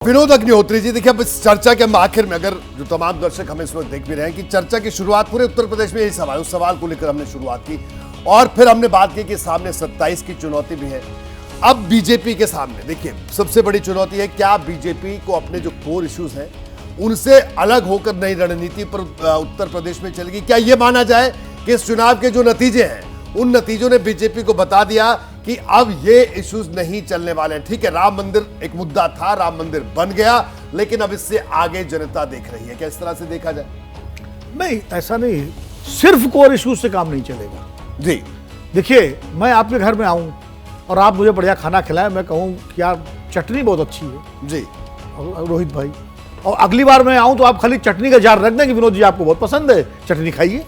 विनोद अग्निहोत्री जी, देखिए अब इस चर्चा के हम आखिर में, अगर जो तमाम दर्शक हमें इस वक्त देख भी रहे हैं कि चर्चा की शुरुआत पूरे उत्तर प्रदेश में यही सवाल, उस सवाल को लेकर हमने शुरुआत की और फिर हमने बात की कि सामने 27 की चुनौती भी है। अब बीजेपी के सामने देखिए सबसे बड़ी चुनौती है, क्या बीजेपी को अपने जो कोर इश्यूज हैं उनसे अलग होकर नई रणनीति पर उत्तर प्रदेश में चलेगी? क्या यह माना जाए कि इस चुनाव के जो नतीजे हैं उन नतीजों ने बीजेपी को बता दिया कि अब ये इश्यूज नहीं चलने वाले हैं? ठीक है, राम मंदिर एक मुद्दा था, राम मंदिर बन गया, लेकिन अब इससे आगे जनता देख रही है। क्या इस तरह से देखा जाए? नहीं, ऐसा नहीं, सिर्फ कोर इश्यूज से काम नहीं चलेगा जी। देखिए, मैं आपके घर में आऊं और आप मुझे बढ़िया खाना खिलाएं, मैं कहूं कि यार चटनी बहुत अच्छी है जी रोहित भाई, और अगली बार मैं आऊं तो आप खाली चटनी का जार रख दें कि विनोद जी आपको बहुत पसंद है, चटनी खाइए,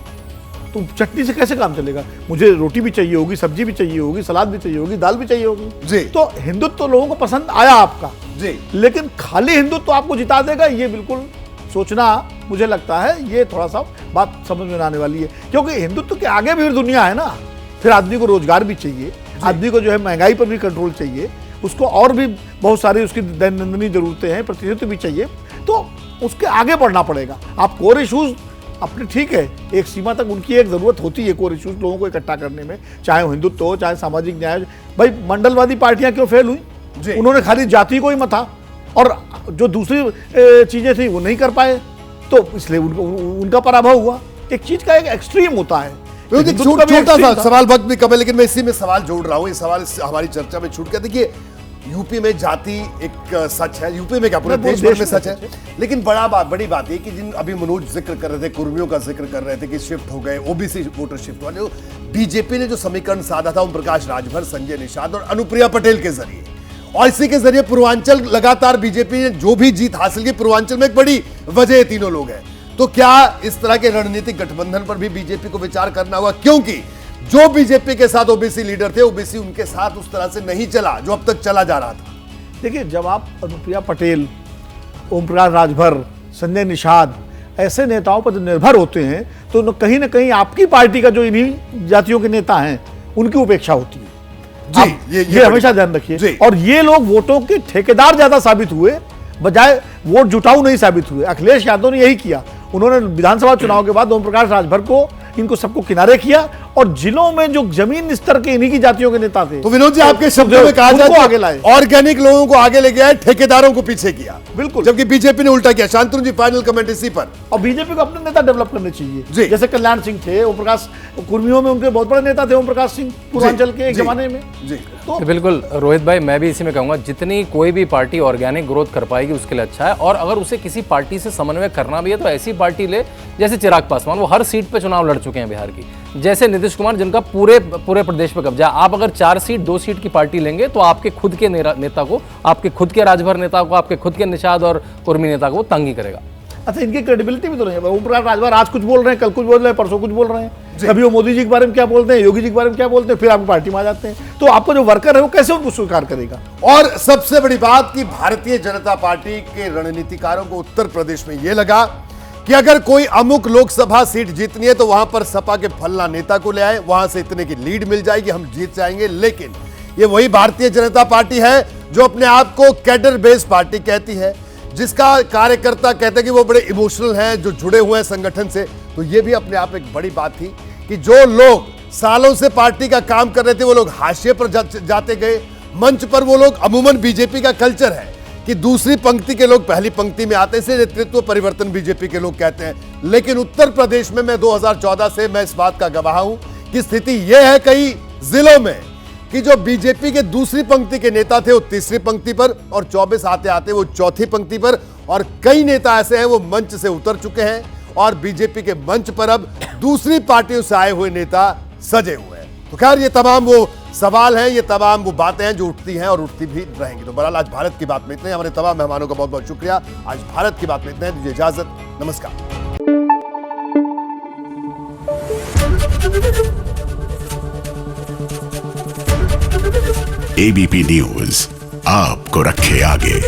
तो चटनी से कैसे काम चलेगा? मुझे रोटी भी चाहिए होगी, सब्जी भी चाहिए होगी, सलाद भी चाहिए होगी, दाल भी चाहिए होगी जी। तो हिंदुत्व तो लोगों को पसंद आया आपका जी, लेकिन खाली हिंदुत्व तो आपको जिता देगा, ये बिल्कुल सोचना मुझे लगता है ये थोड़ा सा बात समझ में आने वाली है, क्योंकि हिंदुत्व के आगे भी दुनिया है ना। फिर आदमी को रोजगार भी चाहिए, आदमी को जो है महंगाई पर भी कंट्रोल चाहिए, उसको और भी बहुत सारी उसकी दैनंदिनी जरूरतें हैं, प्रतिनिधित्व भी चाहिए, तो उसके आगे बढ़ना पड़ेगा। आप कोर इश्यूज अपने ठीक है, एक सीमा तक उनकी एक जरूरत होती है कोर इश्यूज लोगों को इकट्ठा करने में, चाहे वो हिंदुत्व हो चाहे सामाजिक न्याय। भाई मंडलवादी पार्टियां क्यों फेल हुई? उन्होंने खाली जाति को ही मथा और जो दूसरी चीजें थी वो नहीं कर पाए, तो इसलिए उनका पराभव हुआ। एक चीज का एक एक्सट्रीम होता है। छोटा सा सवाल, वक्त भी कम है, लेकिन मैं इसी में सवाल जोड़ रहा हूं, ये सवाल हमारी चर्चा में छूट गया। देखिए, यूपी में जाति एक सच है, यूपी में क्या पूरे देश भर में सच है, लेकिन बड़ी बात है कि जिन अभी मनोज जिक्र कर रहे थे, कुर्मियों का जिक्र कर रहे थे कि शिफ्ट हो गए, ओबीसी वोटर शिफ्ट हुआ, बीजेपी ने जो समीकरण साधा था ओम प्रकाश राजभर, संजय निषाद और अनुप्रिया पटेल के जरिए, और इसी के जरिए पूर्वांचल लगातार बीजेपी ने जो भी जीत हासिल की, पूर्वांचल में एक बड़ी वजह ये तीनों लोग हैं। तो क्या इस तरह के रणनीतिक गठबंधन पर भी बीजेपी को विचार करना होगा? क्योंकि जो बीजेपी के साथ ओबीसी लीडर थे, ओबीसी उनके साथ उस तरह से नहीं चला जो अब तक चला जा रहा था। देखिए, जब आप अनुप्रिया पटेल, ओम प्रकाश राजभर, संजय निषाद ऐसे नेताओं पर निर्भर होते हैं तो कहीं ना कहीं आपकी पार्टी का जो इन्हीं जातियों के नेता हैं उनकी उपेक्षा होती है जी। ये हमेशा ध्यान रखिए। और ये लोग वोटों के ठेकेदार ज्यादा साबित हुए, बजाय वोट जुटाऊ नहीं साबित हुए। अखिलेश यादव ने यही किया, उन्होंने विधानसभा चुनाव के बाद ओम प्रकाश राजभर को, इनको सबको किनारे किया और जिलों में जो जमीन स्तर के इन्हीं की जातियों के नेता थे, तो विनोद जी आपके शब्दों में कहा जाए आगे लाए, ऑर्गेनिक लोगों को आगे ले गया, ठेकेदारों को पीछे किया। बिल्कुल, जबकि बीजेपी ने उल्टा किया। शांतनु जी, फाइनल कमेंट इसी पर। और बीजेपी को अपने नेता डेवलप करने चाहिए, जैसे कल्याण सिंह थे, ओम प्रकाश, कुर्मियों में उनके बहुत बड़े नेता थे ओम प्रकाश सिंह पूर्वांचल के एक जमाने में जी। तो बिल्कुल रोहित भाई, मैं भी इसी में कहूंगा, जितनी कोई भी पार्टी ऑर्गेनिक ग्रोथ कर पाएगी उसके लिए अच्छा है, और अगर उसे किसी पार्टी से समन्वय करना भी है तो ऐसी पार्टी ले जैसे चिराग पासवान, वो हर सीट पे चुनाव लड़ चुके हैं बिहार की, जैसे नीतीश कुमार जिनका पूरे प्रदेश पे कब्जा। आप अगर 4 सीट 2 सीट की पार्टी लेंगे तो आपके खुद के नेता को, आपके खुद के राजभर नेता को, आपके खुद के निषाद और कुर्मी नेता को वो तंग ही करेगा। अच्छा, इनकी क्रेडिबिलिटी भी तो नहीं है। ओम प्रकाश राजभर आज कुछ बोल रहे हैं, कल कुछ बोल रहे हैं, परसों कुछ बोल रहे हैं, कभी वो मोदी जी के बारे में क्या बोलते हैं, योगी जी के बारे में क्या बोलते हैं, फिर आपकी पार्टी में आ जाते हैं। तो आपको जो वर्कर है वो कैसे उनको स्वीकार करेगा? और सबसे बड़ी बात कि भारतीय जनता पार्टी के रणनीतिकारों को उत्तर प्रदेश में यह लगा कि अगर कोई अमुक लोकसभा सीट जीतनी है तो वहां पर सपा के फलना नेता को ले आए, वहां से इतने की लीड मिल जाएगी, हम जीत जाएंगे। लेकिन ये वही भारतीय जनता पार्टी है जो अपने आप को कैडर बेस्ड पार्टी कहती है, जिसका कार्यकर्ता कहते हैं कि वो बड़े इमोशनल हैं, जो जुड़े हुए हैं संगठन से। तो ये भी अपने आप एक बड़ी बात थी कि जो लोग सालों से पार्टी का काम कर रहे थे वो लोग हाशिए पर जाते गए। मंच पर वो लोग, अमूमन बीजेपी का कल्चर है कि दूसरी पंक्ति के लोग पहली पंक्ति में आते, से नेतृत्व परिवर्तन बीजेपी के लोग कहते हैं। लेकिन उत्तर प्रदेश में मैं 2014 से मैं इस बात का गवाह हूं कि स्थिति यह है कई जिलों में कि जो बीजेपी के दूसरी पंक्ति के नेता थे वो तीसरी पंक्ति पर, और 24 आते आते वो चौथी पंक्ति पर, और कई नेता ऐसे हैं वो मंच से उतर चुके हैं और बीजेपी के मंच पर अब दूसरी पार्टियों से आए हुए नेता सजे हुए हैं। तो खैर, ये तमाम वो सवाल हैं, ये तमाम वो बातें हैं जो उठती हैं और उठती भी रहेंगी। तो बहरहाल आज भारत की बात में इतने। हमारे तमाम मेहमानों का बहुत बहुत शुक्रिया। आज भारत की बात में इतने। दीजिए इजाजत, नमस्कार। एबीपी न्यूज आपको रखे आगे।